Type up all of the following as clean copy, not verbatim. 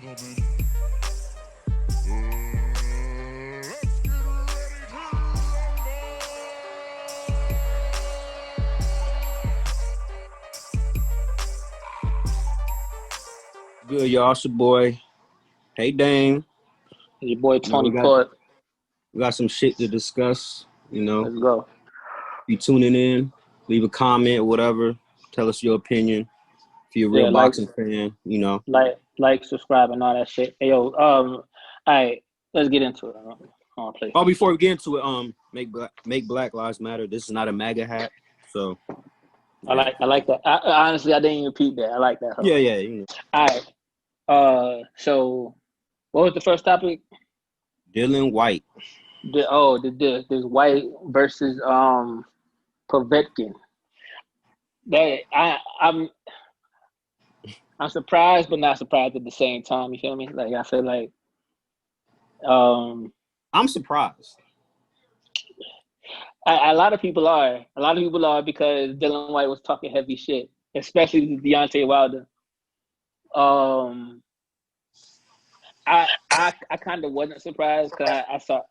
Good, y'all. It's your boy. Hey, Dame. Your boy Tony we Court. got some shit to discuss. Let's go. You tuning in, leave a comment, whatever. Tell us your opinion. If you're a real boxing fan, Like, subscribe, and all that shit. Hey, yo, all right, let's get into it. Before we get into it, make Black Lives Matter. This is not a MAGA hat, so. Yeah. I like that. Honestly, I didn't even repeat that. I like that. Yeah. All right. So what was the first topic? Dylan Whyte. This Whyte versus Povetkin. I'm surprised, but not surprised at the same time. You feel me? Like, I feel like I'm surprised. A lot of people are. A lot of people are, because Dylan Whyte was talking heavy shit, especially Deontay Wilder. I kind of wasn't surprised, because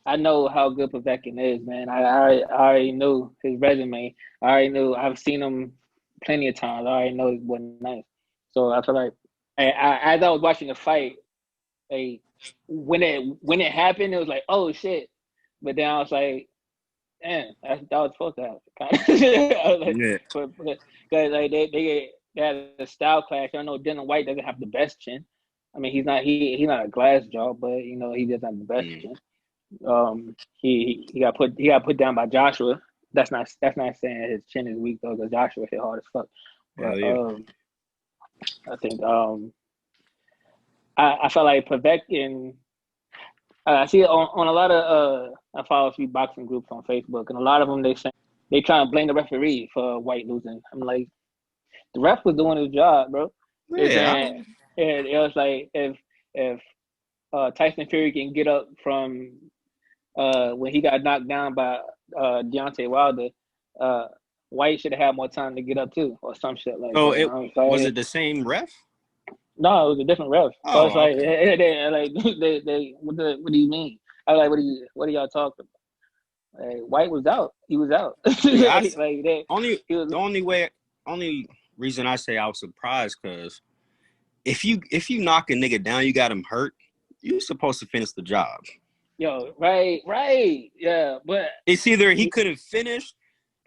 I know how good Povetkin is, man. I already knew his resume. I already knew. I've seen him plenty of times. I already know he wasn't nice. So I feel like, as I was watching the fight, when it happened, it was like, oh shit. But then I was like, damn, that was supposed to happen. I was like, yeah. Because like they had a style clash. I know Dylan Whyte doesn't have the best chin. I mean, he's not a glass jaw, but he doesn't have the best chin. He got put down by Joshua. That's not saying his chin is weak though, because Joshua hit hard as fuck. But I think I felt like Povetkin. I see it on a lot of I follow a few boxing groups on Facebook, and a lot of them they try to blame the referee for Whyte losing. I'm like, the ref was doing his job, bro. Yeah. It was like, if Tyson Fury can get up from when he got knocked down by Deontay Wilder, Whyte should have had more time to get up too, or some shit like that. Was it the same ref? No, it was a different ref. So it's like, they what do you mean? I was like, what are y'all talking about? Like, Whyte was out. He was out. The only reason I say I was surprised, because if you knock a nigga down, you got him hurt, you're supposed to finish the job. Yo, right, yeah, but it's either he couldn't finish,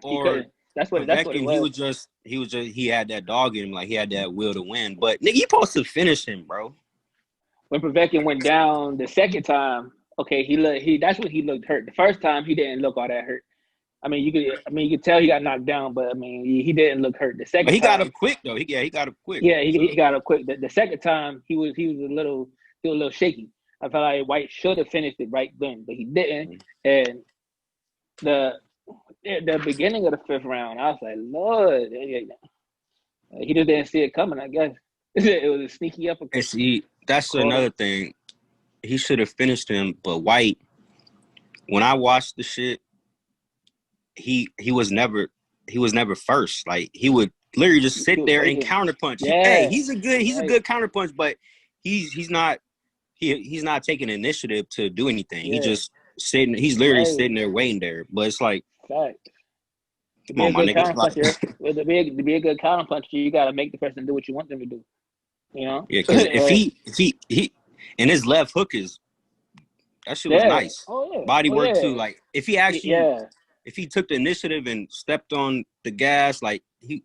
or that's what it was. He had that dog in him, like he had that will to win. But nigga, you supposed to finish him, bro. When Povetkin went down the second time, okay, that's when he looked hurt. The first time he didn't look all that hurt. I mean, you could tell he got knocked down, but I mean, he didn't look hurt. The second time, he got up quick though. He got up quick. Yeah, he got up quick. The second time he was a little shaky. I felt like Whyte should have finished it right then, but he didn't. And the beginning of the fifth round, I was like, Lord, he just didn't see it coming, I guess. It was a sneaky uppercut. And see, that's another thing. He should have finished him, but Whyte, when I watched the shit, he was never first. Like, he would literally just sit there and counterpunch. Yeah. Hey, he's a good counterpunch, but he's not taking initiative to do anything. Yeah. He's literally sitting there waiting there. But it's like, fact. Come on, my nigga. To be a good counterpuncher, you gotta make the person do what you want them to do. Yeah, because if he and his left hook that shit was nice. Oh, yeah. Body work too. Like, if he actually if he took the initiative and stepped on the gas, like he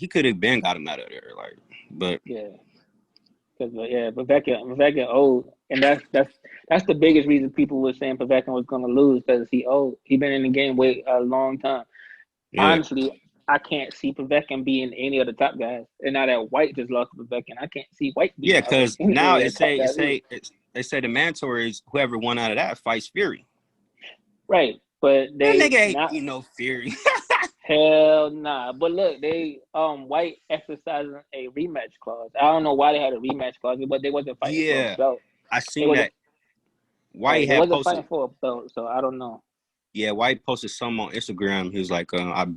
could have been got him out of there. Like, but because Povetkin old, and that's the biggest reason people were saying Povetkin was gonna lose, because he old. He been in the game way a long time. Yeah. Honestly, I can't see Povetkin being any of the top guys. And now that Whyte just lost to Povetkin, I can't see Whyte being because now they say the mandatory is whoever won out of that fights Fury. Right. But that nigga ain't no Fury. Hell nah. But look, they Whyte exercising a rematch clause. I don't know why they had a rematch clause, but they wasn't fighting for a belt. I seen that. Whyte had wasn't fighting for a belt, so I don't know. Yeah, Whyte posted something on Instagram. He was like, I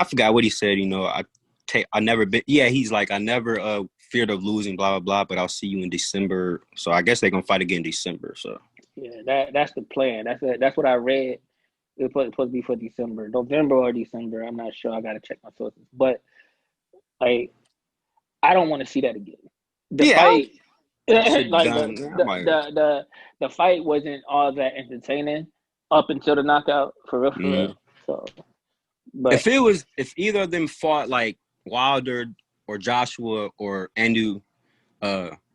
forgot what he said. I never been. Yeah, he's like, I never feared of losing, blah, blah, blah, but I'll see you in December. So I guess they're going to fight again in December. So Yeah, that's the plan. That's what I read. It's supposed to be for December, November or December. I'm not sure. I got to check my sources. But, like, I don't want to see that again. The fight, like, the fight wasn't all that entertaining up until the knockout, for real, for real. So, but if either of them fought like Wilder or Joshua or Andu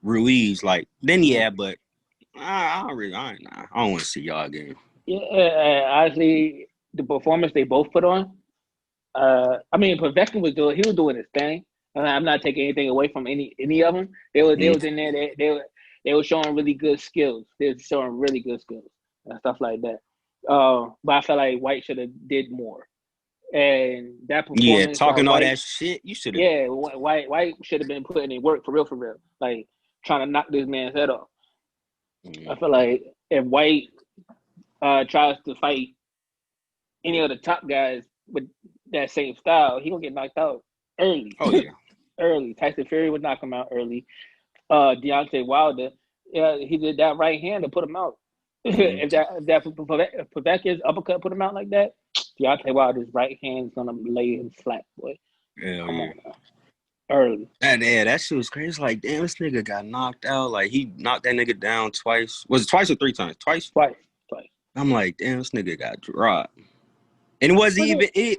Ruiz, like then yeah, but I don't want to see y'all again. Yeah, honestly, the performance they both put on. I mean, Povetkin was doing his thing. I'm not taking anything away from any of them. They was in there. They were showing really good skills. They were showing really good skills and stuff like that. But I felt like Whyte should have did more. And that performance, talking all that shit, you should have. Yeah, Whyte should have been putting in work for real, like trying to knock this man's head off. I feel like if Whyte tries to fight any of the top guys with that same style, he gonna get knocked out early. Oh yeah, early. Tyson Fury would knock him out early. Deontay Wilder, he did that right hand to put him out. If Povetkin's uppercut put him out like that, Deontay Wilder's right hand's gonna lay him flat, boy. Come on now. Early. That shit was crazy. Like, damn, this nigga got knocked out. Like, he knocked that nigga down twice. Was it twice or three times? Twice. I'm like, damn, this nigga got dropped. And it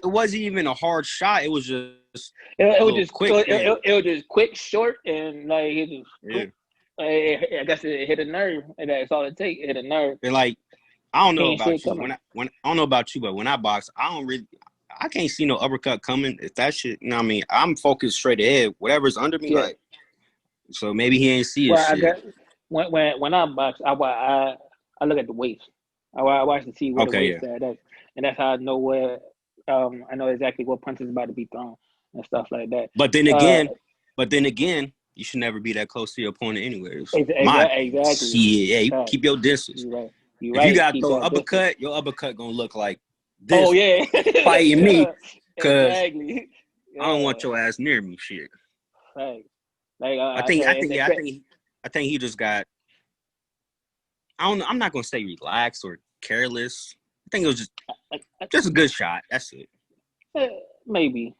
wasn't even a hard shot. It was just it was just quick. It was just quick, short, and like it just. I guess it hit a nerve, and that's all it takes. It hit a nerve. And like, I don't know about you. I don't know about you, but when I box, I can't see no uppercut coming. If that shit, you know what I mean? I'm focused straight ahead. Whatever's under me, like. So maybe he ain't see his shit. When I box, I look at the waist. I watch to see where the waist at. And that's how I know where I know exactly what punch is about to be thrown and stuff like that. But then again, you should never be that close to your opponent anyways. Exactly. Shit, you keep your distance. You're if right. You got to throw an uppercut, your uppercut going to look like this. Oh, yeah. Fighting me. Because exactly. I don't want your ass near me, shit. Right. Like, I think he just got, I'm not going to say relaxed or careless. I think it was just a good shot. That's it. Maybe.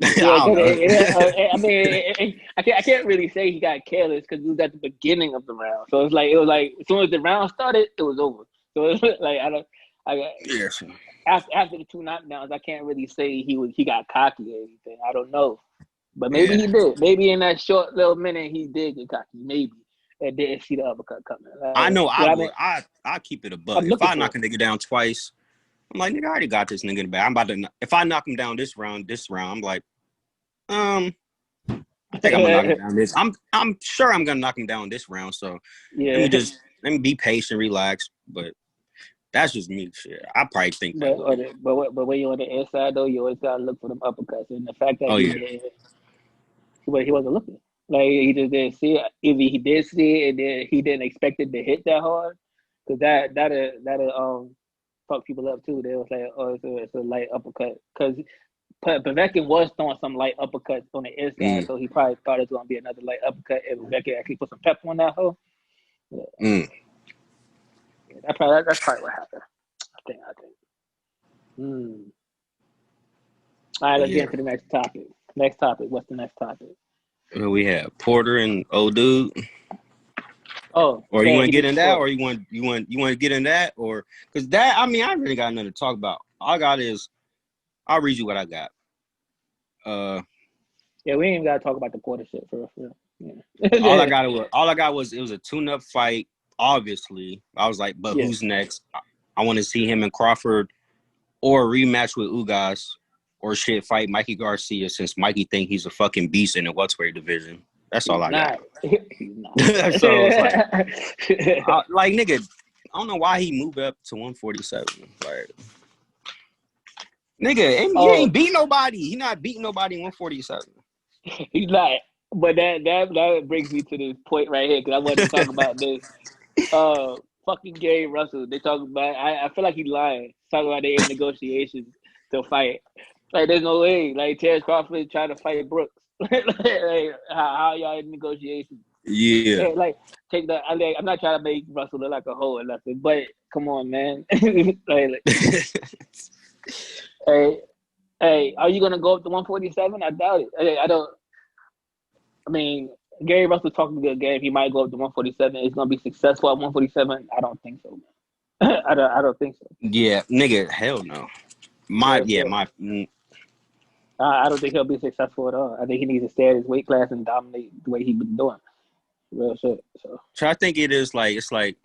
I mean, I can't really say he got careless because it was at the beginning of the round. So it was like as soon as the round started, it was over. So it was like after the two knockdowns, I can't really say he got cocky or anything. I don't know, but maybe he did. Maybe in that short little minute he did get cocky. Maybe. And didn't see the uppercut coming. I know I keep it above. If I knock a nigga down twice, I'm like, nigga, I already got this nigga in the back. I'm about to. If I knock him down this round, I'm like, I think I'm gonna knock him down this. I'm sure I'm gonna knock him down this round. So let me be patient, relax. But that's just me. Shit, I probably think that. But when you're on the inside though, you always gotta look for them uppercuts. And the fact that he wasn't looking. Like, he just didn't see it. Either he did see it and then he didn't expect it to hit that hard. Because that'll fuck people up, too. They was like, oh, it's a light uppercut. Because Povetkin was throwing some light uppercuts on the inside, so he probably thought it was going to be another light uppercut. If Povetkin actually put some pep on that hole. Yeah. That's probably what happened. I think. All right, let's get into the next topic. What's the next topic? We have Porter and old dude. Oh, or you want to get in that, or you want to get in that, or because that, I mean, I really got nothing to talk about. All I got is, I'll read you what I got. Yeah, we ain't even got to talk about the Porter shit for real. Yeah. all I got was it was a tune-up fight. Obviously, I was like, but who's next? I want to see him and Crawford, or a rematch with Ugas. Or shit, fight Mikey Garcia since Mikey think he's a fucking beast in the welterweight division. That's all I got. So it's like, nigga, I don't know why he moved up to 147. Like, nigga, he ain't beat nobody. He not beating nobody in 147. He's not. But that brings me to this point right here because I wanted to talk about this. Fucking Gary Russell. They talk about. I feel like he's lying. Talking about they in negotiations to fight. Like, there's no way. Like, Terrence Crawford trying to fight Brooks. like, how y'all in negotiations? Yeah. Like, take the. I'm not trying to make Russell look like a hoe or nothing, but come on, man. like, hey, are you gonna go up to 147? I doubt it. I don't. I mean, Gary Russell talking a good game. He might go up to 147. It's gonna be successful at 147. I don't think so, man. I don't think so. Yeah, nigga, hell no. I don't think he'll be successful at all. I think he needs to stay at his weight class and dominate the way he's been doing. Real shit. So I think it is like, it's like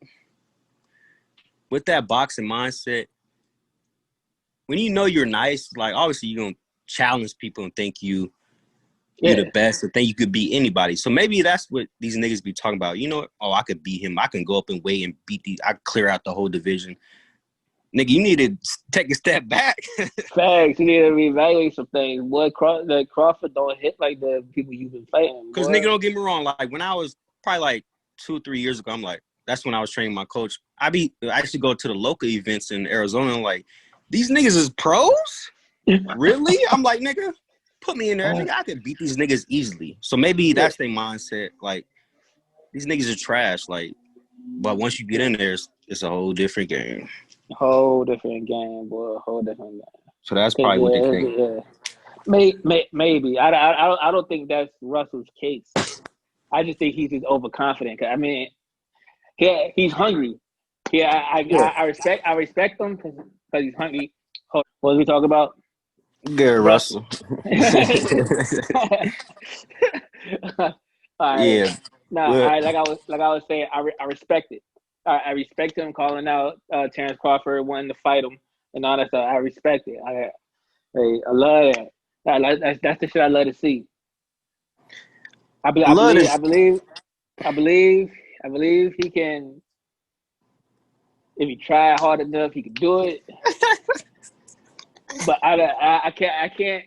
with that boxing mindset, when you know you're nice, like obviously you're gonna challenge people and think you're the best and think you could beat anybody. So maybe that's what these niggas be talking about. You know, oh, I could beat him. I can go up and weigh and beat I can clear out the whole division. Nigga, you need to take a step back. Facts. You need to reevaluate some things. Boy, Crawford don't hit like the people you've been fighting. Because nigga, don't get me wrong. Like when I was probably like 2 or 3 years ago, I'm like, that's when I was training my coach. I used to go to the local events in Arizona. And like, these niggas is pros? Really? I'm like, nigga, put me in there. Nigga, I could beat these niggas easily. So maybe that's their mindset. Like, these niggas are trash. Like, but once you get in there, it's a whole different game. Whole different game, boy. Whole different game. So that's probably what they think. Yeah. Maybe. I don't think that's Russell's case. I just think he's just overconfident. I mean, he's hungry. Yeah, I respect him because he's hungry. What did we talk about? Good, Russell. All right. Yeah. Like I was saying, I respect it. I respect him calling out Terrence Crawford, wanting to fight him, and all that stuff. I respect it. I love that. That's the shit I love to see. I believe he can. If he tried hard enough, he could do it. But I can't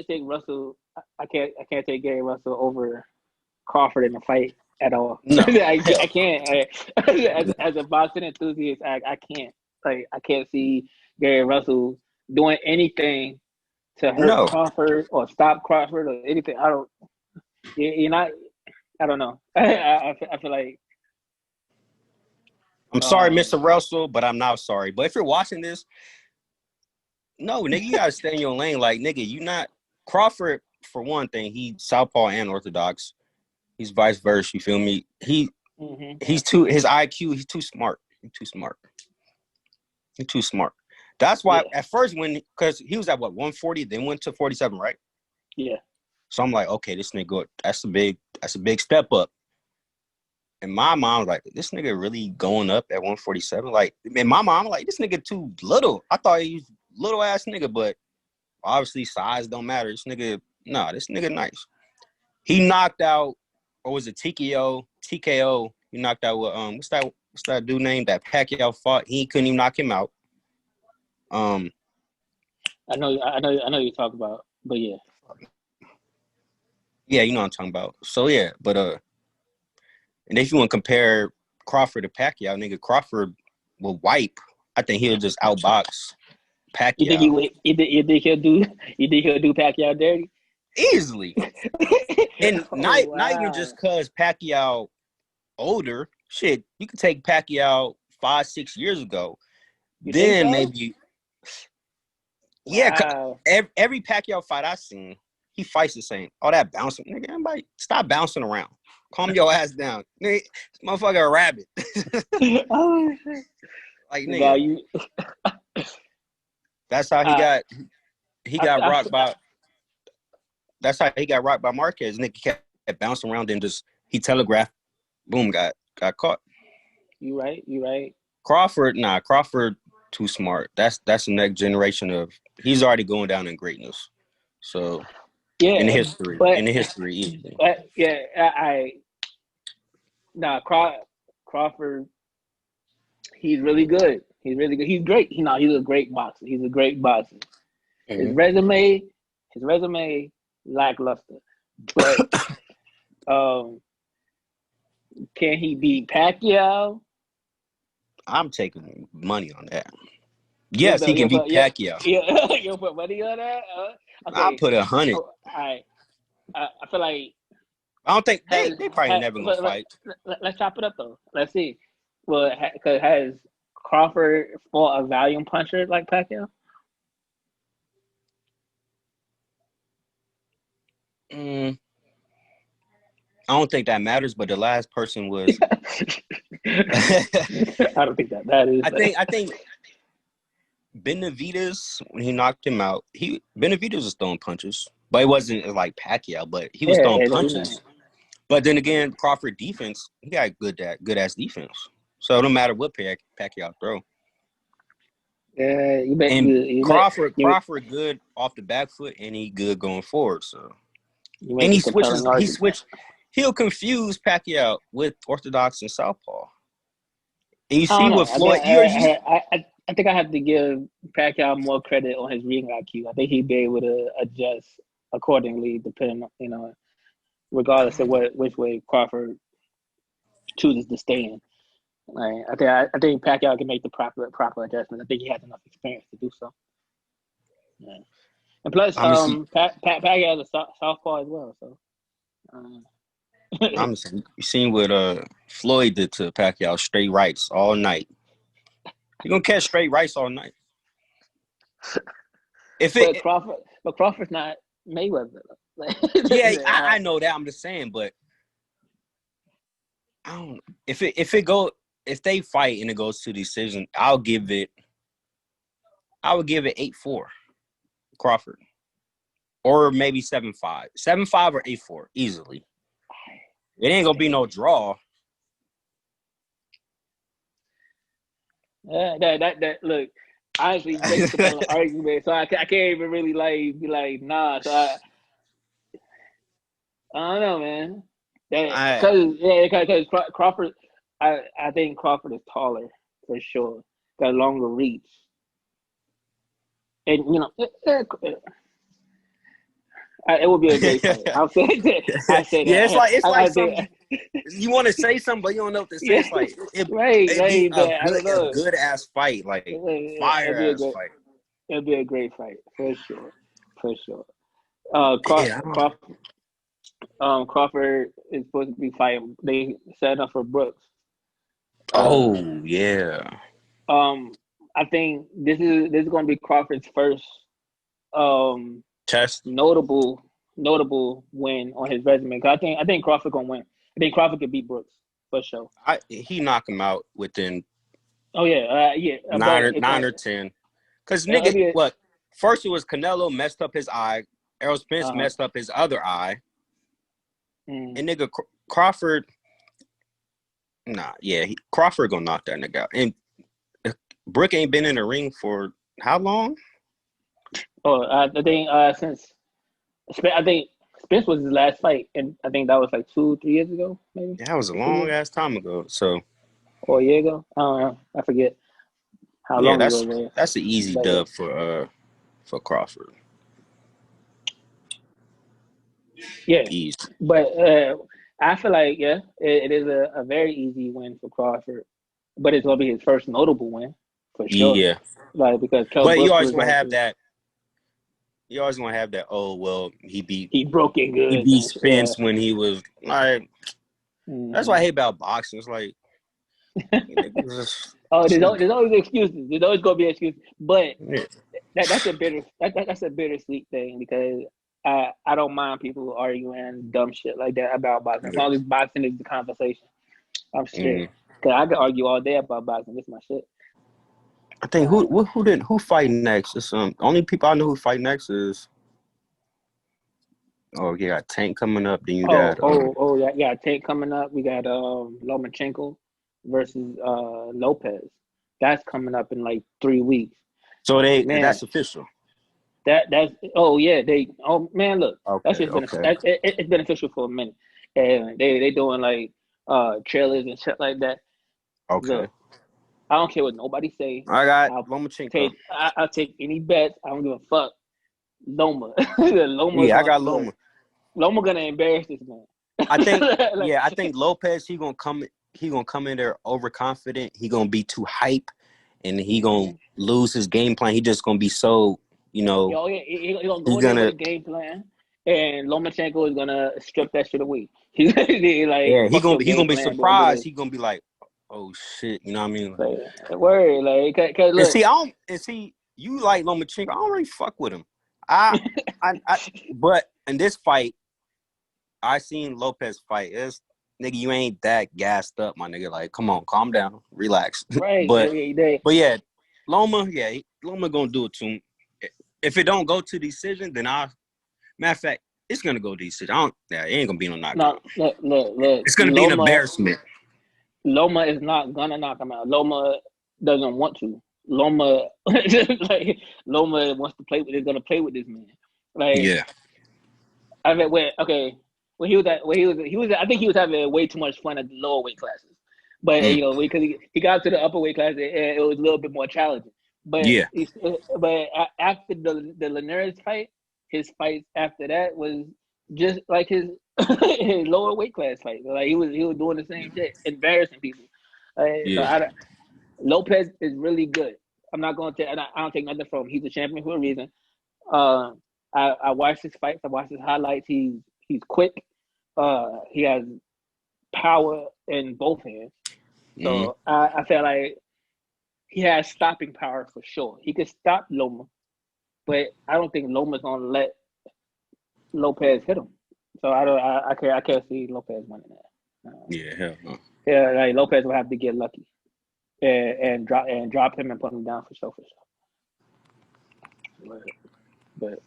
take Russell. I can't take Gary Russell over Crawford in the fight at all. No. I can't. As a boxing enthusiast, I can't. Like, I can't see Gary Russell doing anything to hurt Crawford or stop Crawford or anything. You're not. I don't know. I feel like. I'm sorry, Mr. Russell, but I'm not sorry. But if you're watching this, no, nigga, you gotta stay in your lane. Like, nigga, you not Crawford. For one thing, he's southpaw and orthodox. He's vice versa. You feel me? He's his IQ. He's too smart. He's too smart. That's why at first because he was at what 140, then went to 47, right? Yeah. So I'm like, okay, this nigga, that's a big step up. And my mom was like, this nigga really going up at 147? Like, and my mom was like, this nigga too little. I thought he was little ass nigga, but obviously size don't matter. This nigga nice. He knocked out, or was it TKO? TKO. He knocked out what's that dude name that Pacquiao fought? He couldn't even knock him out. I know you talk about, but yeah. Yeah, you know what I'm talking about. So yeah, but and if you want to compare Crawford to Pacquiao, nigga, Crawford will wipe. I think he'll just outbox Pacquiao. You think he'll do Pacquiao dirty? Easily. And not even just because Pacquiao older. Shit, you could take Pacquiao 5-6 years ago. Maybe. Yeah, every Pacquiao fight I've seen, he fights the same. All that bouncing. Nigga, everybody stop bouncing around. Calm your ass down. Nigga, this motherfucker a rabbit. Oh, like, nigga. That's how he got rocked by. That's how he got rocked by Marquez. Nigga kept bouncing around and just he telegraphed, boom, got caught. You right. Crawford too smart. That's the next generation of. He's already going down in greatness. So yeah, in history, easily. But yeah, Crawford. He's really good. He's great. He's a great boxer. Mm-hmm. His resume lackluster. But can he beat Pacquiao? I'm taking money on that. Yes, he can beat Pacquiao. You'll put money on that? I'll Okay. put 100. All right. I feel like I don't think they probably never gonna fight. Let's chop it up though. Let's see. Well, because has Crawford fought a volume puncher like Pacquiao? I don't think that matters, but the last person was. I don't think that matters. I think Benavidez, when he knocked him out, Benavidez was throwing punches, but it wasn't like Pacquiao, but he was throwing punches. But then again, Crawford defense, he got good ass defense. So it don't matter what Pacquiao throw. Yeah, Crawford good off the back foot, and he good going forward. So and he switched. He'll confuse Pacquiao with orthodox and southpaw. And you see what Floyd. I think I have to give Pacquiao more credit on his ring IQ. I think he'd be able to adjust accordingly, depending on, regardless of which way Crawford chooses to stand. Like, I think Pacquiao can make the proper adjustment. I think he has enough experience to do so. Yeah. And plus, Pacquiao is a southpaw as well. So, you seen what Floyd did to Pacquiao? Straight rights all night. You're gonna catch straight rights all night. But Crawford's not Mayweather. Yeah, I know that. I'm just saying, but I don't know. If they fight and it goes to decision, I would give it 8-4, Crawford, or maybe 7-5, 7-5 or 8-4 easily. It ain't gonna be no draw. That look. Honestly, makes an argument, so I can't even really be like nah. So I don't know, man. Because Crawford, I think Crawford is taller for sure. Got longer reach, and it would be a great fight. I'll say that. I say that. It's like something. You want to say something, but you don't know what to say. It's like it'd be a good ass fight, like fire ass fight. It'll be a great fight for sure. Crawford is supposed to be fighting. They set up for Brooks. Oh yeah. I think this is going to be Crawford's first test notable win on his resume. I think Crawford gonna win. I think Crawford could beat Brooks for sure. He knocked him out within. Oh yeah, 9 or 10. Cause nigga, what? First it was Canelo messed up his eye. Errol Spence messed up his other eye. And nigga Crawford. Crawford gonna knock that nigga out. And Brook ain't been in the ring for how long? Oh, I think Spence was his last fight, and I think that was like 2-3 years ago, maybe. That was a long ass time ago. So, or a year ago, I don't know. I forget how long ago. That's an easy dub for Crawford. Yeah, easy. But I feel like it is a very easy win for Crawford, but it's gonna be his first notable win for sure. Yeah, like because you always gonna have that. You always gonna have that. Oh well, he broke it good. He beat Spence when he was like. That's what I hate about boxing. It's like. There's always excuses. There's always gonna be excuses, but that's a bittersweet thing because I don't mind people arguing dumb shit like that about boxing as long as boxing is the conversation. I'm straight because I can argue all day about boxing. This is my shit. I think who fight next? It's only people I know who fight next is. Oh, you got Tank coming up. Then you got Tank coming up. We got Lomachenko versus Lopez. That's coming up in like 3 weeks. So that's official. Look, that's just been it's been official for a minute, and they doing like trailers and shit like that. Okay. Look, I don't care what nobody say. I got Lomachenko. I'll take any bets. I don't give a fuck. Loma. I got Loma. Loma gonna embarrass this man. I think. I think Lopez. He gonna come in there overconfident. He gonna be too hype, and he gonna lose his game plan. He just gonna be so, you know. Yo, he gonna go there with a game plan, and Lomachenko is gonna strip that shit away. He's like, He fuck your gonna game be plan, we're gonna do surprised. this. He gonna be like, oh shit, you know what I mean? Like, word, like, cause look. You like Lomachenko. I don't really fuck with him. But in this fight, I seen Lopez fight. It's nigga, you ain't that gassed up, my nigga. Like, come on, calm down, relax. Right, but yeah, Loma gonna do it to him. If it don't go to decision, then matter of fact, it's gonna go to decision. It ain't gonna be no knockout. No, look. It's gonna be an embarrassment. Loma is not gonna knock him out. Loma doesn't want to. Loma Loma wants to play with. Is gonna play with this man. Like, yeah. I mean, when he was I think he was having way too much fun at the lower weight classes. But you know, because he got to the upper weight class, it was a little bit more challenging. But after the Linares fight, his fights after that was just like his his lower weight class fight. Like he was doing the same shit, embarrassing people. So Lopez is really good. I'm not going to. I don't take nothing from him. He's a champion for a reason. I watched his fights. I watched his highlights. He's quick. He has power in both hands. So I feel like he has stopping power for sure. He could stop Loma, but I don't think Loma's gonna let Lopez hit him. So I can't see Lopez winning that. Hell no. Yeah, like Lopez will have to get lucky and drop him and put him down for sure. But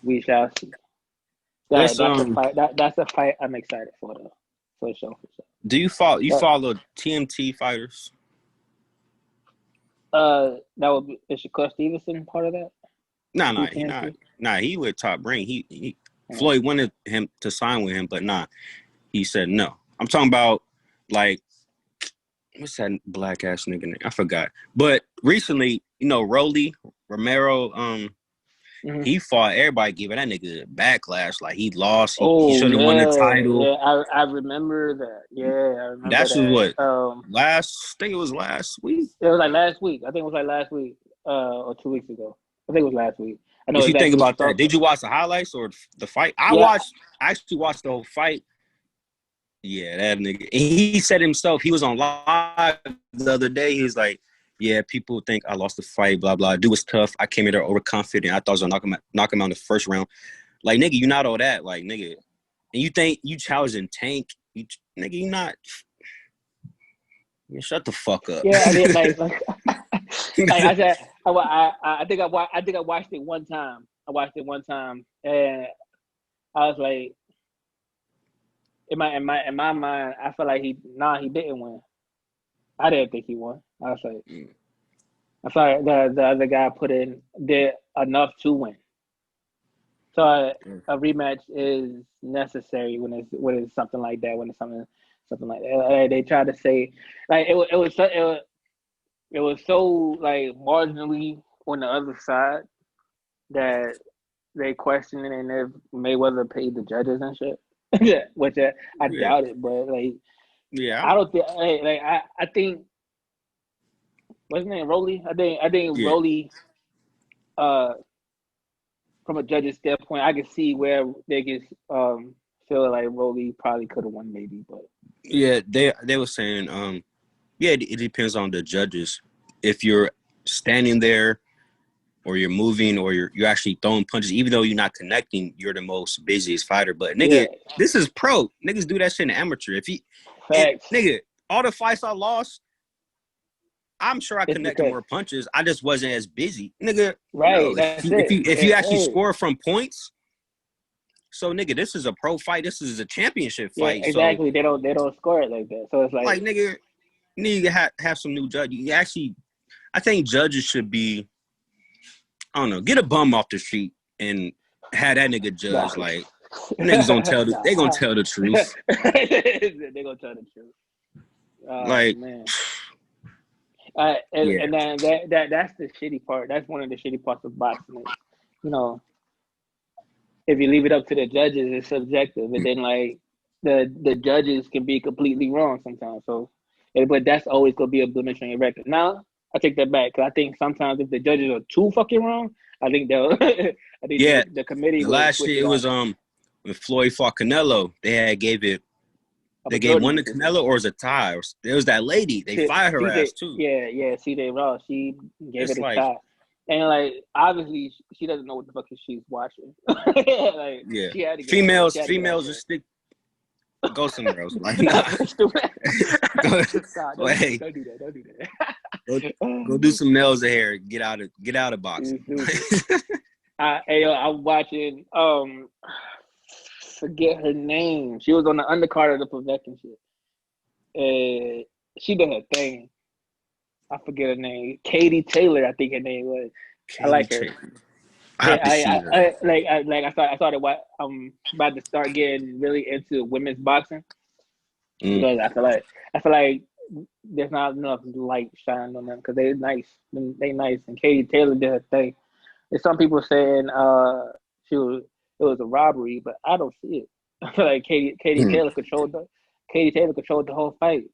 we shall see. That's a fight I'm excited for sure. Do you follow TMT fighters? That would be, is Shakur Stevenson part of that? Nah, he not. Nah, he with Top Rank. Floyd wanted him to sign with him, but he said no. I'm talking about like what's that black ass nigga name? I forgot. But recently, ROLLY Romero, he fought. Everybody giving that nigga a backlash. Like he lost. He should have won the title. Yeah, I remember that. Yeah, I remember That's that. What? I think it was last week. It was like last week. I think it was like last week or 2 weeks ago. I think it was last week. I know. What you think about that? Did you watch the highlights or the fight? I actually watched the whole fight. Yeah, that nigga. And he said himself, he was on live the other day. He was like, yeah, people think I lost the fight, blah, blah. Dude was tough. I came in there overconfident. I thought I was going to knock him out in the first round. Like, nigga, you not all that. Like, nigga. And you think you challenging Tank. Nigga, you not. Shut the fuck up. Yeah, I mean, like I said, I think I watched it one time. And I was like, in my mind, I feel like he didn't win. I didn't think he won. I was like, I felt like the other guy did enough to win. So a rematch is necessary when it's something like that. When it's something like that, they try to say like it was so like marginally on the other side that they questioned and if Mayweather paid the judges and shit. Which I doubt it, but like, I don't think. I think what's his name, ROLLY. I think ROLLY. From a judge's standpoint, I can see where they can feel like ROLLY probably could have won, maybe, but yeah, they were saying, it depends on the judges. If you're standing there, or you're moving, or you're actually throwing punches, even though you're not connecting, you're the most busiest fighter. But nigga, this is pro. Niggas do that shit in amateur. Nigga, all the fights I lost, I'm sure I connected more punches. I just wasn't as busy, nigga. Right. If you actually score from points, so nigga, this is a pro fight. This is a championship fight. Yeah, exactly. So, they don't score it like that. So it's like nigga, you need to have some new judges. I think judges should be. I don't know. Get a bum off the street and have that nigga judge. Like niggas don't tell. They gonna tell the truth. They gonna tell the truth. Man. And then that's the shitty part. That's one of the shitty parts of boxing. If you leave it up to the judges, it's subjective, and then like the judges can be completely wrong sometimes. So, but that's always gonna be a blemish on your record. Now, I take that back because I think sometimes if the judges are too fucking wrong, I think they'll. I think the committee. The will last switch shit it was when Floyd fought Canelo, they gave one to Canelo or it was a tie. Or, it was that lady. They fired her ass too. Yeah. CJ Ross. She gave it a like, tie. And like obviously she doesn't know what the fuck she's watching. Like yeah, she had to females just stick. Go somewhere else. Like nah. Go, hey, don't do that. Go do some nails or hair. Get out of boxing. I'm watching. Forget her name. She was on the undercard of the Povetkin shit. She did her thing. I forget her name. Katie Taylor, I think her name was. I like her. I have to see her. I started. I'm about to start getting really into women's boxing because I feel like there's not enough light shining on them because they're nice. They nice, and Katie Taylor did her thing. There's some people saying it was a robbery, but I don't see it. I feel like Katie Taylor controlled the whole fight,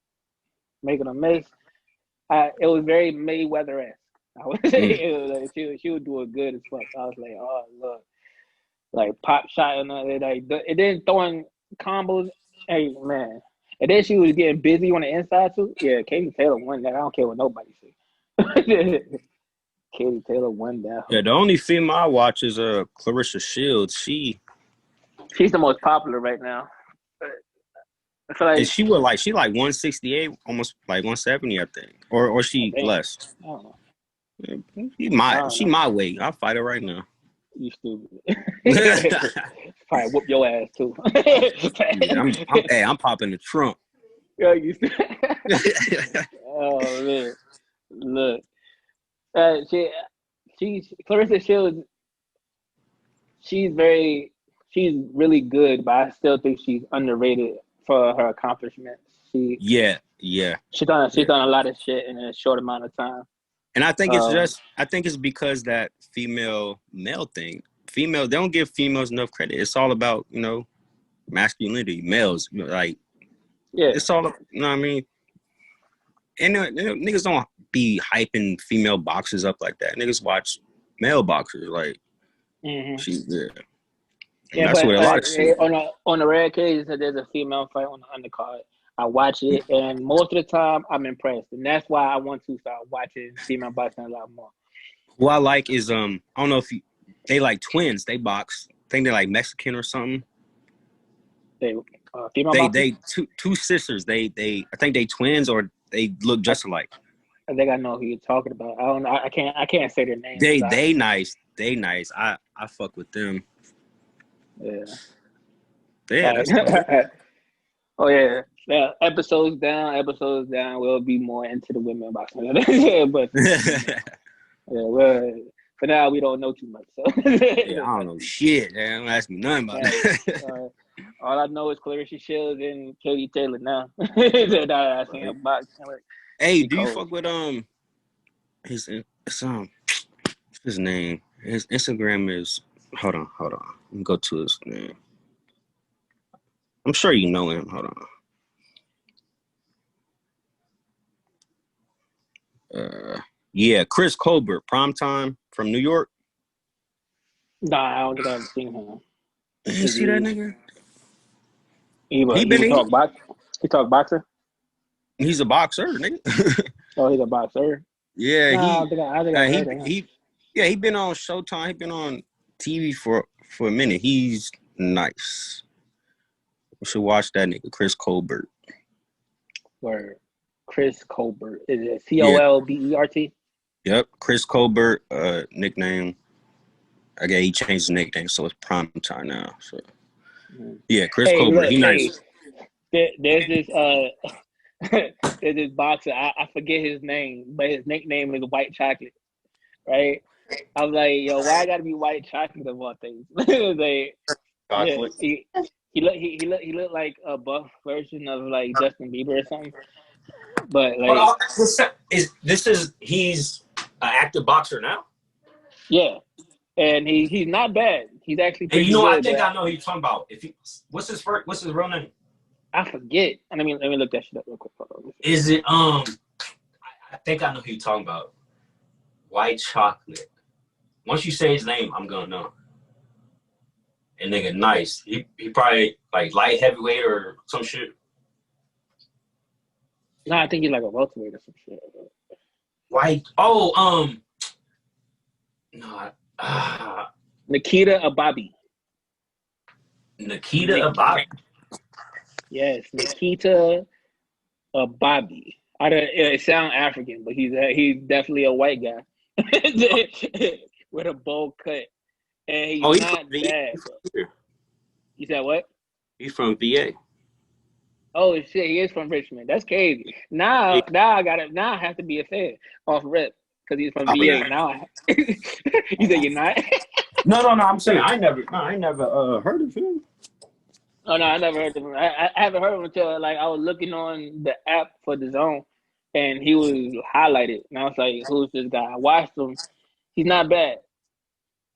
making a miss. It was very Mayweather-esque. I would say it was like she would do it good as fuck. I was like, oh look, like pop shot and like it didn't throwing combos. Hey man, and then she was getting busy on the inside too. Yeah, Katie Taylor won that. I don't care what nobody says. Katie Taylor won that. Yeah, the only female I watch is Clarissa Shields. She's the most popular right now. I feel like and she 168, almost like 170, I think, or she less. I don't know. She my weight. I'll fight her right now. You stupid. Probably whoop your ass too. I'm popping the trunk. Yeah, you stupid. Oh man, look. She's Clarissa Shields. She's really good, but I still think she's underrated for her accomplishments. She's done a lot of shit in a short amount of time. And I think it's because that female male thing. They don't give females enough credit. It's all about, masculinity, males. It's all, you know what I mean? And niggas don't be hyping female boxers up like that. Niggas watch male boxers like that's where a lot of shit. On a rare occasion, there's a female fight on the undercard. I watch it, and most of the time, I'm impressed, and that's why I want to start watching female boxing a lot more. Who I like is I don't know if they like twins. They box. I think they're like Mexican or something. They two sisters. They I think they twins or they look just alike. I think I know who you're talking about. I don't know. I can't say their names. They nice. They nice. I fuck with them. Yeah. Yeah. That's oh yeah. Episodes down. We'll be more into the women boxing. But well, for now we don't know too much. So I don't know shit. Man. Don't ask me nothing about that. All I know is Clarissa Shields and Katie Taylor now. I seen her box. Hey, do you fuck with his name? His Instagram is hold on. Let me go to his name. I'm sure you know him. Hold on. Chris Colbert, primetime from New York. Nah, I don't think I've seen him. You see that nigga? He talk boxer? He's a boxer, nigga. Oh, he's a boxer. Yeah, he been on Showtime. He been on TV for a minute. He's nice. You should watch that nigga, Chris Colbert. Word. Chris Colbert. Is it Colbert? Yep, Chris Colbert, nickname. Okay, he changed his nickname, so it's prime time now. So yeah, Chris Colbert. He nice. There's this boxer. I forget his name, but his nickname is White Chocolate. Right? I was like, yo, why I gotta be white chocolate of all things? He looked like a buff version of like Justin Bieber or something. But like, he's an active boxer now. Yeah, and he's not bad. He's actually pretty good. I think I know who you're talking about. What's his real name? I forget. And let me look that shit up real quick. Is it I I think I know who you're talking about. White chocolate. Once you say his name, I'm gonna know. And nigga, nice. He probably like light heavyweight or some shit. No, I think he's like a welterweight or some shit. White. Oh, no. Nikita Ababi. Nikita Ababi. Yes, Nikita Ababi. It sounds African, but he's definitely a white guy with a bowl cut, and he's not bad. You said what? He's from VA. Oh shit, he is from Richmond. That's crazy. Now I have to be a fan off rip because he's from VA. Yeah. Now you said you're not. No. I'm saying I never heard of him. Oh no, I never heard of him. I haven't heard of him until like I was looking on the app for the Zone, and he was highlighted, and I was like, "Who's this guy?" I watched him. He's not bad.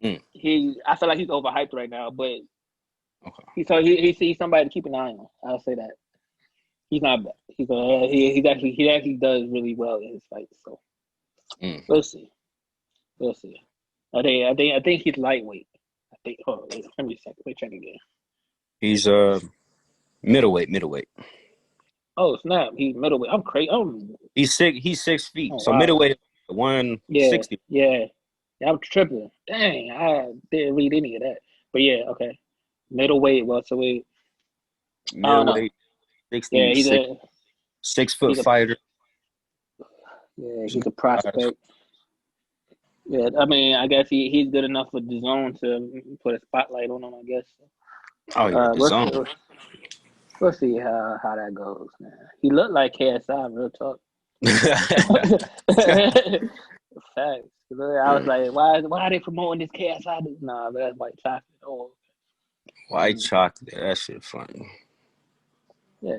I feel like he's overhyped right now, but he's somebody to keep an eye on. I'll say that. He's not bad. He actually does really well in his fights. So we'll see. I think he's lightweight. I think. Oh, wait, let me a second. Let me check again. He's middleweight. Oh snap! He's middleweight. I'm crazy. He's 6 feet. Oh, so wow. Middleweight 160. Yeah. I'm tripping. Dang, I didn't read any of that. But yeah, okay. Middleweight, welterweight. Middleweight, 60. Yeah, he's a 6 foot fighter. Yeah, he's a prospect. Yeah, I mean, I guess he's good enough for the Zone to put a spotlight on him, I guess. Oh yeah, the Zone. We'll see how that goes, man. He looked like KSI, real talk. Facts. I was like, why are they promoting this KSI? Nah, but that's white chocolate. Oh, white chocolate. That shit funny. Yeah,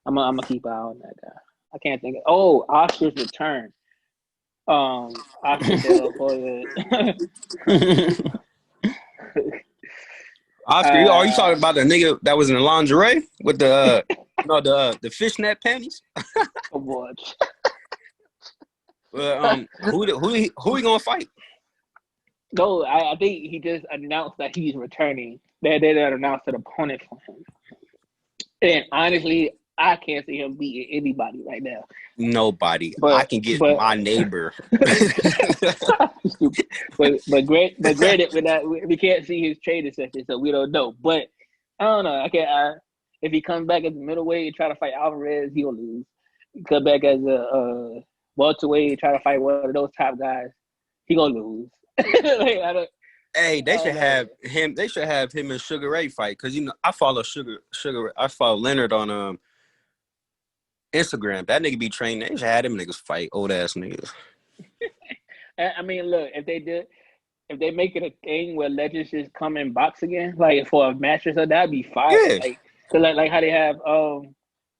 I'm gonna keep an eye on that guy. I can't think of. Oh, Oscar's return. Oscar De La Hoya. Oscar, are you talking about the nigga that was in the lingerie with the the fishnet panties? What? Well, who he gonna fight? No, I think he just announced that he's returning. They announced an opponent for him. And honestly, I can't see him beating anybody right now. Nobody. But I can get my neighbor. but granted, we can't see his training session, so we don't know. But I don't know. If he comes back as a middleweight and try to fight Alvarez, he'll lose. Come back as a welterweight and try to fight one of those top guys, he gonna lose. Hey, they should have him. They should have him and Sugar Ray fight because I follow Sugar. I follow Leonard on Instagram. That nigga be training. They should have them niggas fight old ass niggas. I mean, look, if they make it a thing where legends just come and box again, like for a match or something, that'd be fire. Yeah. Like how they have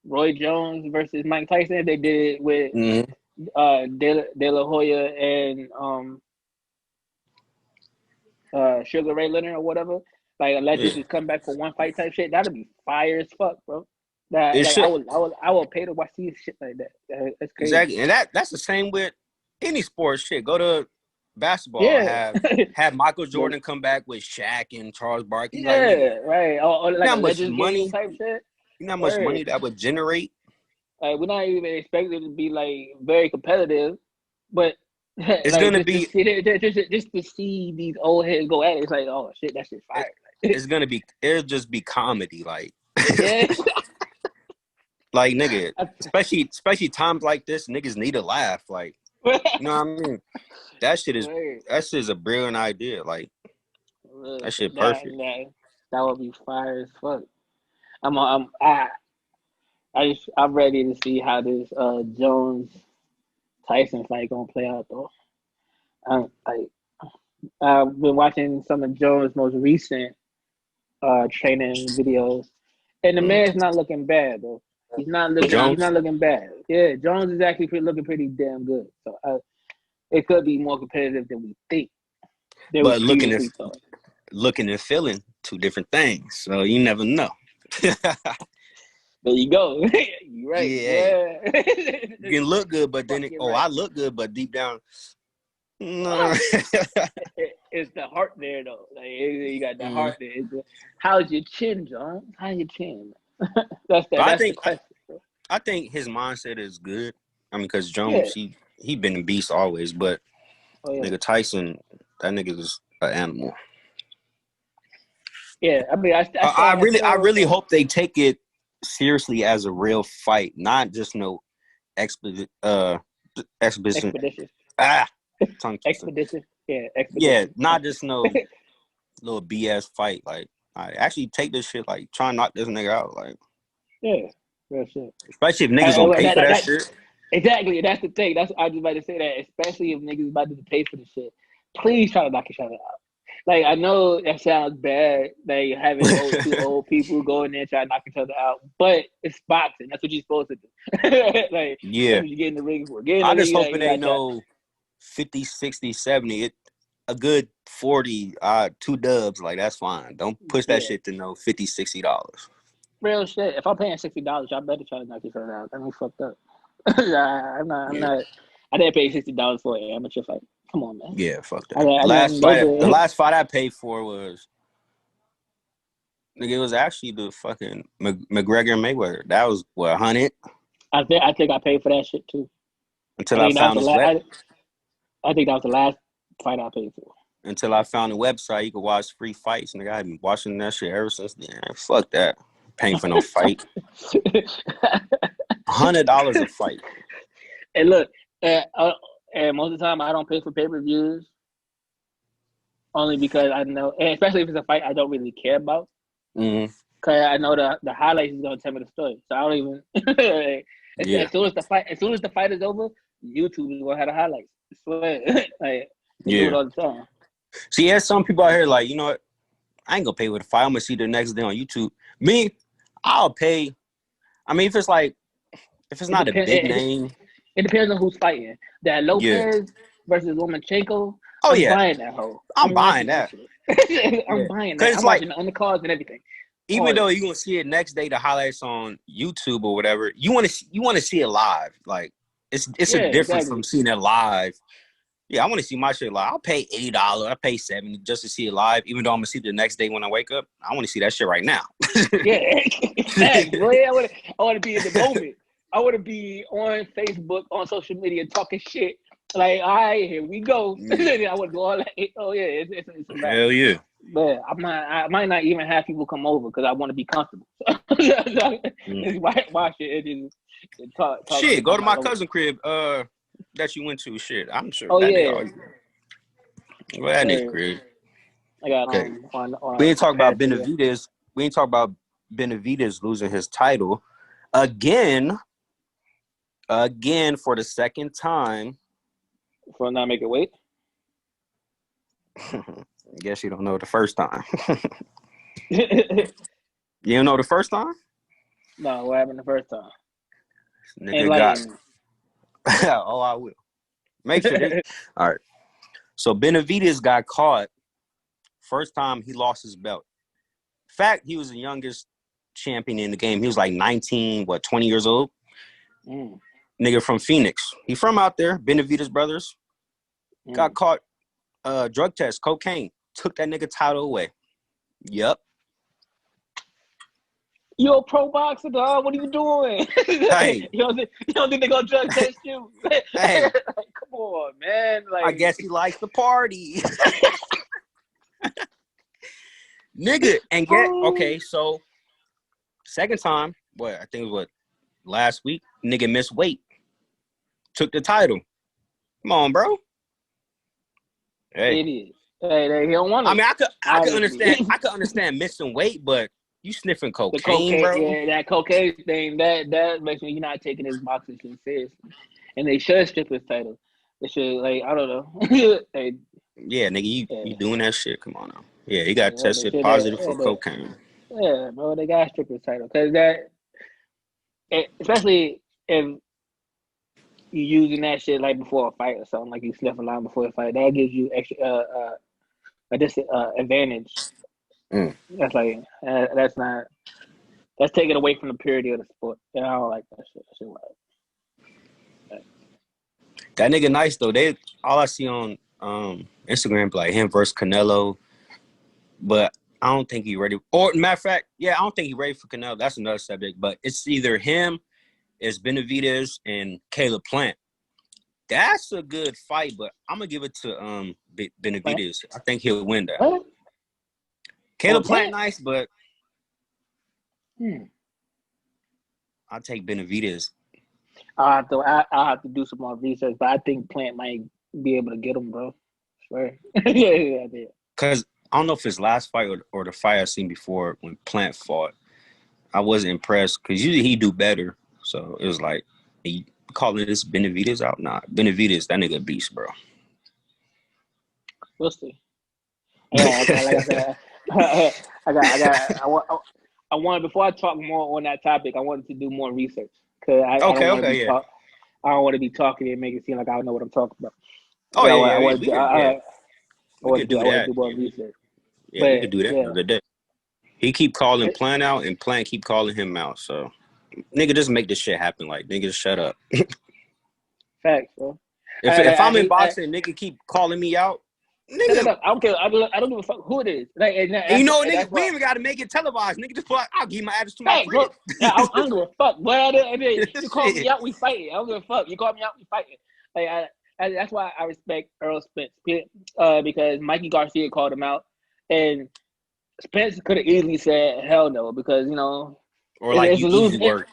Roy Jones versus Mike Tyson. They did it with De La Hoya and Sugar Ray Leonard or whatever. Like legends just come back for one fight type shit. That'd be fire as fuck, bro. I would pay to watch these shit like that. That's crazy. Exactly, and that's the same with any sports shit. Go to basketball. Yeah. Have Michael Jordan come back with Shaq and Charles Barkley. Yeah, right. Or like how much money type shit. You know how much money that would generate? Like we're not even expecting it to be like very competitive, but it's gonna be just to see these old heads go at it. It's like, oh shit, that shit's fire. It'll just be comedy, like. Yeah. Like nigga, especially times like this, niggas need to laugh. Like, you know what I mean? That shit is a brilliant idea. Like, that shit perfect. That would be fire as fuck. I'm ready to see how this Jones Tyson fight gonna play out though. I've been watching some of Jones' most recent training videos, and the man's not looking bad though. He's not looking bad. Yeah, Jones is actually looking pretty damn good. So it could be more competitive than we think. But looking and feeling, two different things. So you never know. There you go. You right. Yeah. You can look good, but then right. I look good, but deep down, no. It's the heart there though. Like you got the heart there. How's your chin, John? How's your chin? That's the question. I think his mindset is good. I mean, because Jones, he been a beast always, but nigga Tyson, that nigga is an animal. Yeah, I mean, I really hope they take it seriously as a real fight, not just no expedition. Expedition. Expedition. Yeah, expedition. Yeah, not just no little BS fight. Like, I actually take this shit. Like, try and knock this nigga out. Like, yeah, real shit. Especially if niggas gonna pay for that shit. Exactly, that's the thing. I was about to say that. Especially if niggas about to pay for the shit, please try to knock each other out. Like, I know that sounds bad, like having two old people go in there and try to knock each other out, but it's boxing. That's what you're supposed to do. Like, yeah, you get in the ring for. I just hope it ain't no 50, 60, 70. A good 40, 2 dubs, like that's fine. Don't push that shit to no $50, $60. Real shit. If I'm paying $60, y'all better try to knock each other out. That ain't fucked up. I'm not. I didn't pay $60 for an amateur fight. Come on, man. Yeah, fuck that. The last fight I paid for was, nigga, it was actually the fucking McGregor and Mayweather. That was what, 100? I think I paid for that shit too. Until I found this I think that was the last fight I paid for. Until I found a website you could watch free fights, nigga. I've been watching that shit ever since then. Fuck that. Paying for no fight. $100 a fight. And look, and most of the time I don't pay for pay-per-views only because I know, and especially if it's a fight I don't really care about. Because I know the highlights is gonna tell me the story, so I don't even. As soon as the fight is over, YouTube is gonna have the highlights. I swear, like do it all the time. See, there's some people out here like, you know what? I ain't gonna pay with a fight. I'm gonna see the next day on YouTube. Me, I'll pay. I mean, if it's not a big name. It depends on who's fighting. That Lopez versus Lomachenko. Oh, I'm buying that hoe. I'm buying that. I'm buying that. I'm watching the undercards and everything. Even though you're gonna see it next day, the highlights on YouTube or whatever, you want to see it live. Like it's a difference from seeing it live. Yeah, I want to see my shit live. I'll pay $80. I pay $70 just to see it live. Even though I'm gonna see it the next day when I wake up, I want to see that shit right now. Boy, I want to be in the moment. I want to be on Facebook, on social media, talking shit. Like, all right, here we go. I want to do all that. Oh yeah, it's hell yeah. But I might not even have people come over because I want to be comfortable. Watch it and just talk. Shit, go to my cousin crib. That you went to. Shit, I'm sure. Oh yeah. Well, that nigga crib. I got we ain't talk about Benavidez. We ain't talk about Benavidez losing his title again for the second time. For not making weight. I guess you don't know the first time. You don't know the first time? No, what happened the first time? Nigga got. Oh, I will. Make sure. All right. So Benavidez got caught. First time he lost his belt. In fact, he was the youngest champion in the game. He was like 19, 20 years old. Nigga from Phoenix. He from out there. Benavidez brothers. Got caught. Drug test, cocaine. Took that nigga title away. Yep. You a pro boxer, dog. What are you doing? Hey. you don't think they're gonna drug test you? Hey. Like, come on, man. Like, I guess he likes to party. Nigga, and okay, so second time, I think it was last week, nigga missed weight. Took the title. Come on, bro. Hey. Idiot. Hey, he don't want it. I mean, I could understand. I could understand missing weight, but you sniffing cocaine, bro. Yeah, that cocaine thing. That makes me not taking his boxing shit seriously. And they should strip his title. They should, like, I don't know. Yeah, nigga, you doing that shit? Come on now. Yeah, he got tested positive for cocaine. Yeah, bro, they got to strip his title because especially if you using that shit like before a fight or something, like you sniff a line before a fight, that gives you extra advantage. That's like that's not. That's taking away from the purity of the sport. And I don't like that shit. That shit wild. That nigga nice though. All I see on Instagram like him versus Canelo, but I don't think he ready. Or matter of fact, yeah, I don't think he ready for Canelo. That's another subject. But it's either him, it's Benavidez, and Caleb Plant. That's a good fight, but I'm gonna give it to Benavidez. I think he'll win that. What? Caleb Plant nice, but I'll take Benavidez. I'll have to do some more research, but I think Plant might be able to get him, bro. Swear. Yeah. Because I don't know if his last fight or the fight I seen before when Plant fought, I wasn't impressed because usually he do better. So it was like, he calling this Benavidez out? Nah, Benavidez, that nigga beast, bro. We'll see. Yeah, like I said, I want before I talk more on that topic, I wanted to do more research because I don't want to be talking and make it seem like I don't know what I'm talking about. Oh I want to do more research. Yeah, we could do that another day. He keep calling Plant out, and Plant keep calling him out. So, nigga, just make this shit happen. Like, nigga, just shut up. Facts, bro. If I'm in boxing, nigga keep calling me out. Nigga, I don't care. I don't give a fuck who it is. Like, nigga, we even got to make it televised. Nigga, just I'll give my address to my friend. I don't give a fuck. You call me out, we fighting. I don't give a fuck. You call me out, we fighting. Like, that's why I respect Earl Spence because Mikey Garcia called him out, and Spence could have easily said hell no because or like you easy work.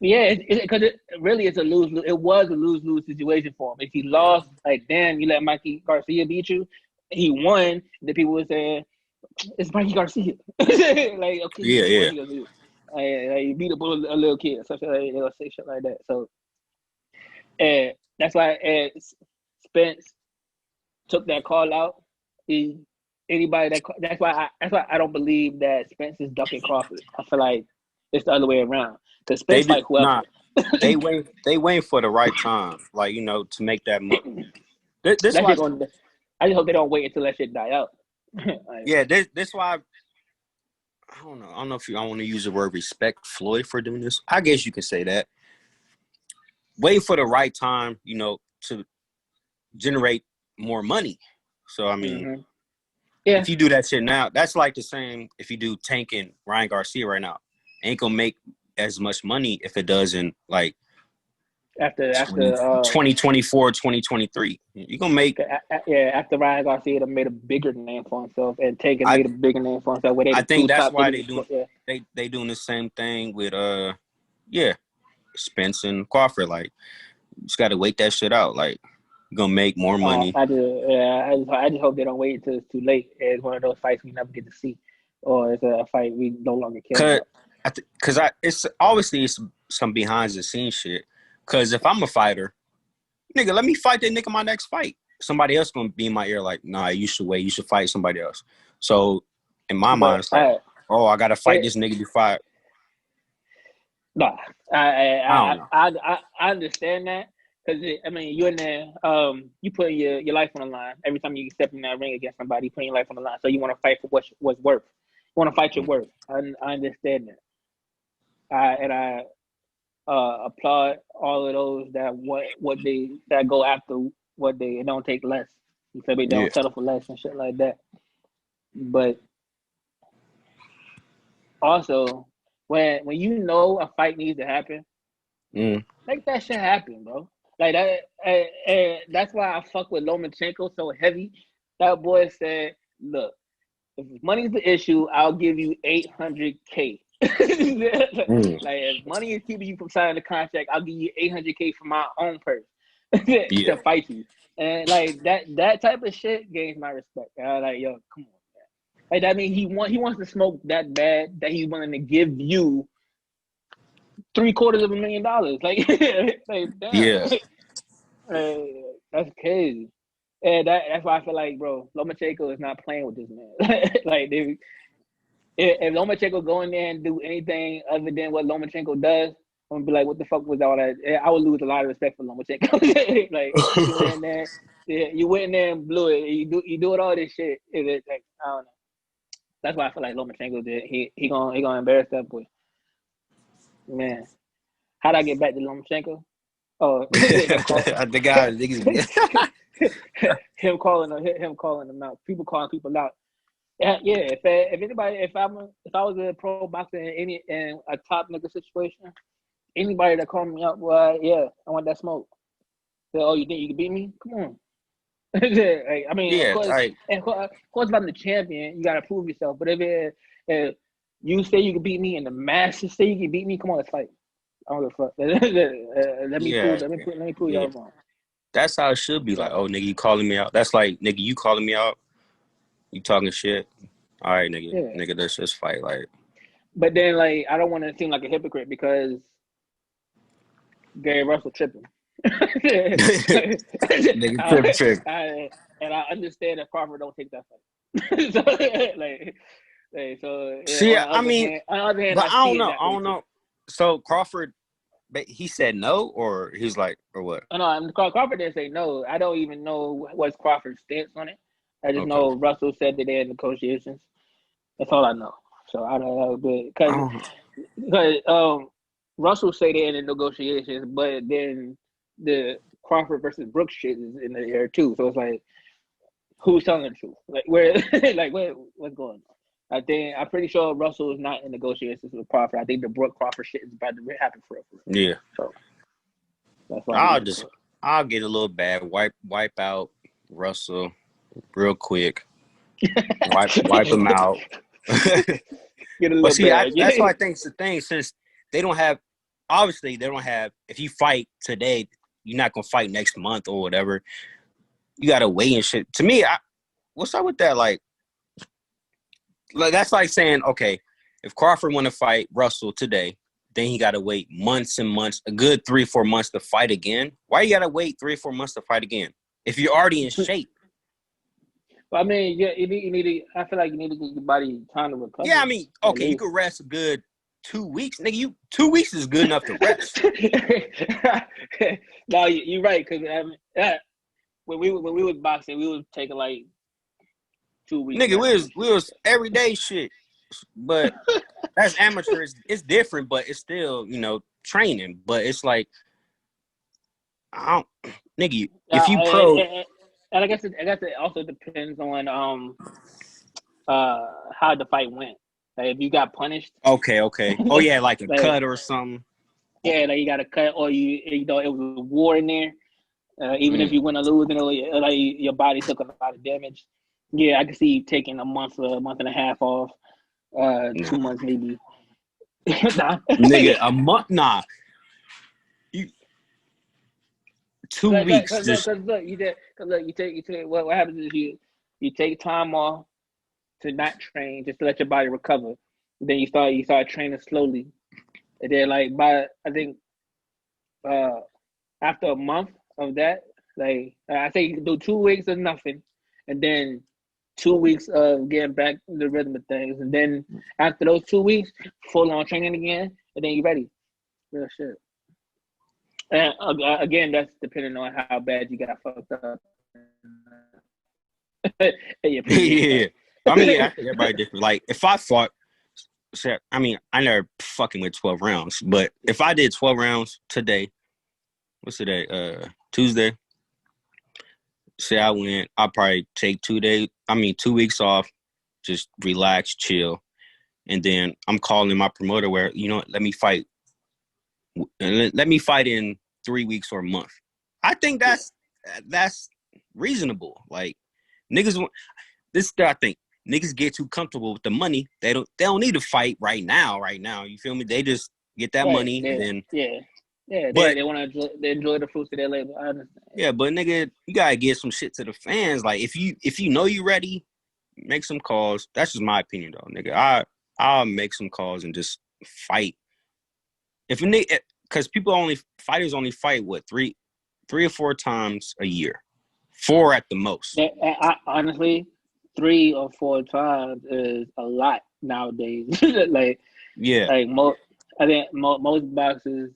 Yeah, because it's a lose. It was a lose situation for him. If he lost, like damn, you let Mikey Garcia beat you. He won. The people were saying it's Mikey Garcia. Like okay, yeah. Like, you beat up a little kid, so like, they'll say shit like that. So, and that's why Spence took that call out. That's why I don't believe that Spence is ducking Crawford. I feel like it's the other way around. Because Spence fight whoever. Nah, they wait for the right time, like to make that. This why I just hope they don't wait until that shit die out. Yeah, this why. I don't know if I want to use the word respect Floyd for doing this. I guess you could say that. Wait for the right time, to generate more money. So I mean, if you do that shit now, that's like the same. If you do Tank and Ryan Garcia right now, ain't gonna make as much money if it does in like after 2024, 2023. You're gonna make after Ryan Garcia made a bigger name for himself and Tank made a bigger name for himself. I think that's why they doing the same thing with Spence and Crawford. Like you just gotta wait that shit out. Like you're gonna make more money. I just hope they don't wait until it's too late. It's one of those fights we never get to see, or it's a fight we no longer care about. Because it's obviously some behind the scenes shit. Because if I'm a fighter, nigga, let me fight that nigga my next fight. Somebody else gonna be in my ear like, nah, you should wait. You should fight somebody else. So in my mind, it's like, I gotta fight this nigga to fight. Nah, I understand that because you're in there. You put your life on the line every time you step in that ring against somebody. You put your life on the line, so you want to fight for what's worth. You want to fight your worth. I understand that. I applaud all of those that go after what they don't take less. You feel me? They don't settle for less and shit like that. But also, when a fight needs to happen, make that shit happen, bro. Like that. That's why I fuck with Lomachenko so heavy. That boy said, "Look, if money's the issue, I'll give you $800K." Like if money is keeping you from signing the contract, I'll give you $800K from my own purse to fight you. And like that type of shit gains my respect. Like, yo, come on, man. Like that means he wants to smoke that bad that he's willing to give you $750,000. Like damn. That's crazy. And that's why I feel like, bro, Lomachenko is not playing with this man. Like if Lomachenko go in there and do anything other than what Lomachenko does, I'm gonna be like, what the fuck was all that? I would lose a lot of respect for Lomachenko. Like you went in there and blew it. You doing all this shit. Like, I don't know. That's why I feel like Lomachenko did. He gonna embarrass that boy. Man, how'd I get back to Lomachenko? Oh, The guy, niggas. him calling them out. People calling people out. Yeah. If anybody, if I was a pro boxer in a top nigga situation, anybody that called me out, well, yeah, I want that smoke. So, oh, you think you can beat me? Come on. Like, I mean, Yeah, like, of course, if I'm the champion, you gotta prove yourself. But if you say you can beat me and the masses say you can beat me, come on, let's fight. I don't give a fuck. Let me prove y'all wrong. That's how it should be. Like, oh, nigga, you calling me out? That's like, nigga, you calling me out? You talking shit? All right, nigga, let's just fight. Like, but then, like, I don't want to seem like a hypocrite because Gary Russell tripping. Nigga, trip. And I understand that Crawford don't take that fight. See, on the other hand, but I don't know. I don't know. So Crawford, he said no, or he's like, or what? No, Crawford didn't say no. I don't even know what's Crawford's stance on it. I just know Russell said that they're in negotiations. That's all I know. So I don't know, because Russell say they're in negotiations, but then the Crawford versus Brooks shit is in the air too. So it's like, who's telling the truth? Like what's going on? I'm pretty sure Russell is not in negotiations with Crawford. I think the Brooke Crawford shit is about to happen for real. Yeah. So that's why I'll get a little bad. Wipe out Russell real quick. wipe him out. But see, that's why I think it's the thing, since they don't have, obviously they don't have, if you fight today, you're not going to fight next month or whatever. You got to wait and shit. To me, what's up with that? Like, that's like saying, okay, if Crawford want to fight Russell today, then he got to wait months and months, a good 3-4 months to fight again. Why you got to wait 3-4 months to fight again if you're already in shape? Well, I mean, you need to. I feel like you need to give your body time to recover. Yeah, I mean, okay, you could rest a good 2 weeks, nigga. 2 weeks is good enough to rest. No, you're right. Because when we was boxing, we was taking like 2 weeks. Nigga, we was everyday shit, but that's amateur. It's different, but it's still, training. But it's like, nigga, if you pro. And I guess it also depends on how the fight went. Like if you got punished. Okay. Oh yeah, like a cut or something. Yeah, like you got a cut, or it was a war in there. Even if you win or lose, like your body took a lot of damage. Yeah, I can see you taking a month and a half off. 2 months maybe. Nah. Nigga, a month? Nah. 2 weeks. Because you take what happens is you take time off to not train, just to let your body recover. Then you start training slowly, and then like by I think after a month of that, like I say you can do 2 weeks of nothing, and then 2 weeks of getting back in the rhythm of things, and then after those 2 weeks, full on training again, and then you're ready. Real shit. And again, that's depending on how bad you got fucked up. Yeah. I mean, I think everybody different. Like, if I fought, I mean, I never fucking went 12 rounds, but if I did 12 rounds today, what's today? Tuesday. Say I win, I'll probably take 2 weeks off, just relax, chill. And then I'm calling my promoter where, let me fight. Let me fight in 3 weeks or a month. I think that's reasonable. Like, niggas, I think niggas get too comfortable with the money. They don't need to fight right now. You feel me? They just get that money. And then but they want to enjoy the fruits of their labor. I understand. Yeah, but nigga, you gotta get some shit to the fans. Like, if you know you ready, make some calls. That's just my opinion, though, nigga. I'll make some calls and just fight. Because fighters only fight what 3 or 4 times a year, 4 at the most. Honestly, 3 or 4 times is a lot nowadays. Like I think most boxers,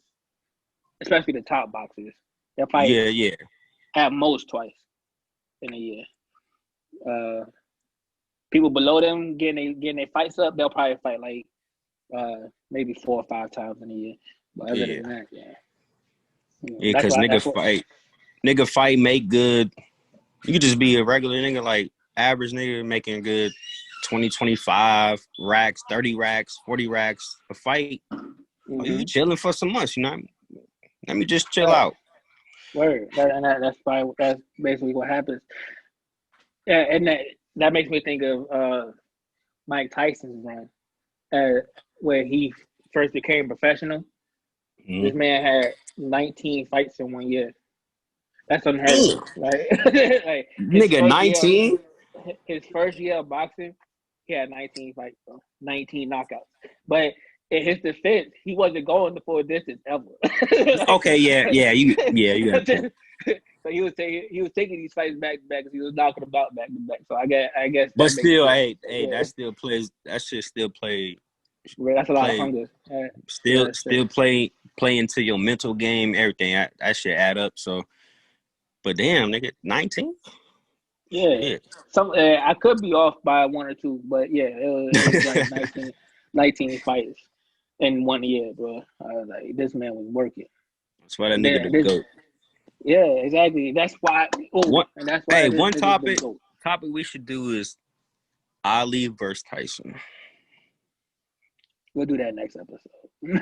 especially the top boxers, they'll fight at most twice in a year. People below them getting their fights up, they'll probably fight like maybe 4 or 5 times in a year. But other than that, yeah, because nigga fight, make good. You could just be a regular nigga, like average nigga making good 20, 25 racks, 30 racks, 40 racks a fight. Mm-hmm. Oh, you chilling for some months, you know? Let me just chill out. Word. That's basically what happens. Yeah, and that makes me think of Mike Tyson's run, where he first became professional. Mm-hmm. This man had 19 fights in 1 year. That's unheard of. Like nigga, 19? His first year of boxing, he had 19 fights, bro. 19 knockouts. But in his defense, he wasn't going the full distance ever. Okay, you got it. So he was taking these fights back to back because he was knocking them out back to back. So I guess. But still, hey, that still plays. That shit still play. That's a lot of hunger. Still play into your mental game. Everything that shit add up. So, but damn, nigga, 19. Yeah. Some I could be off by 1 or 2, but yeah, it was like 19 fights in 1 year, bro. I was like, this man was working. That's why that nigga the GOAT. Yeah, exactly. That's why. One topic we should do is Ali versus Tyson. We'll do that next episode. We'll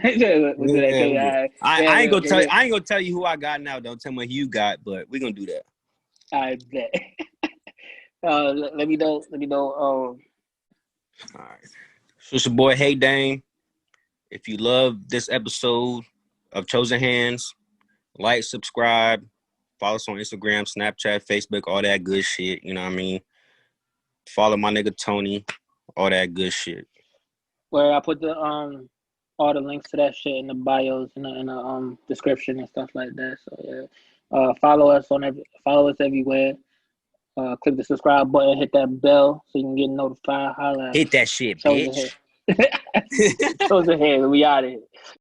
do that. I ain't gonna tell you who I got now. Don't tell me who you got, but we're gonna do that. I bet. Let me know. All right. So it's your boy, Hey Dame. If you love this episode of Chosen Hands, like, subscribe, follow us on Instagram, Snapchat, Facebook, all that good shit. You know what I mean? Follow my nigga Tony, all that good shit. Where I put the all the links to that shit in the bios and in the description and stuff like that. So yeah, follow us everywhere. Click the subscribe button, hit that bell so you can get notified. Holla. Hit that shit, bitch. Chosen Hands. We out of here.